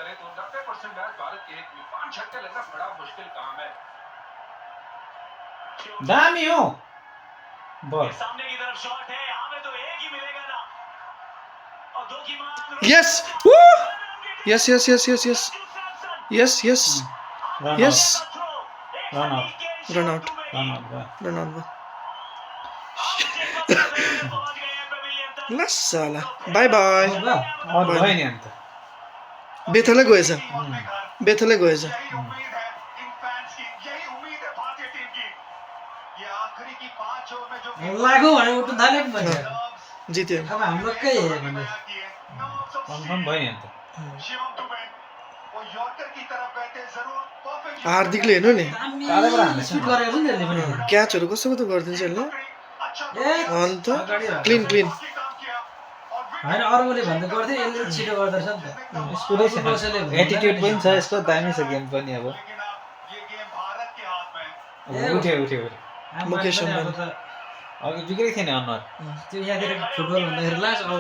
करें तो 90% मैच भारत के हित में 5 छक्के लगना बड़ा मुश्किल काम है। दामी हो बल सामने की तरफ शॉट है, हमें तो एक ही मिलेगा ना। और दो की मार। Yes! Woo! Yes, yes, yes, yes, yes. Yes, yes. Run Yes. Run out Run out. Run out Run out. ल साला बाई बाई और भयो नि अन्त बेथलै गएछ बेथलै गएछ यही उम्मीद है इन फैंस की, यही उम्मीद है भारतीय टीम की। ये आखिरी की 5 ओवर में जो लाग्यो भने उठ्नु थाल्यो नि मैले जित्यो अब हाम्रो कही है भने कन्फर्म भयो नि अन्त शिवम दुबे वो यॉर्कर की तरफ गए थे, जरूर परफेक्ट हार्दिकले हेर्नु नि दामी सुट गरेको छ नि त्यसले पनि क्याचहरू कस्तो कस्तो गरिदिन्छ यसले अच्छा ए अन्त क्लिन क्लिन काम किया और होइन अरूले भन्दा गर्थ्यो यसले छिटो गर्दछ नि त स्कुलै छ एटिट्युड पनि छ यसको दामी छ गेम पनि अब लेकिन अब ये गेम भारत के हाथ में है। उठ्यो उठ्यो हाम्रो मुकेश पनि अब अम्बानी। त अघि बिग्रेको थियो नि अनुहार त्यो यहाँतिर फुटबल भन्दाखेरि लास्ट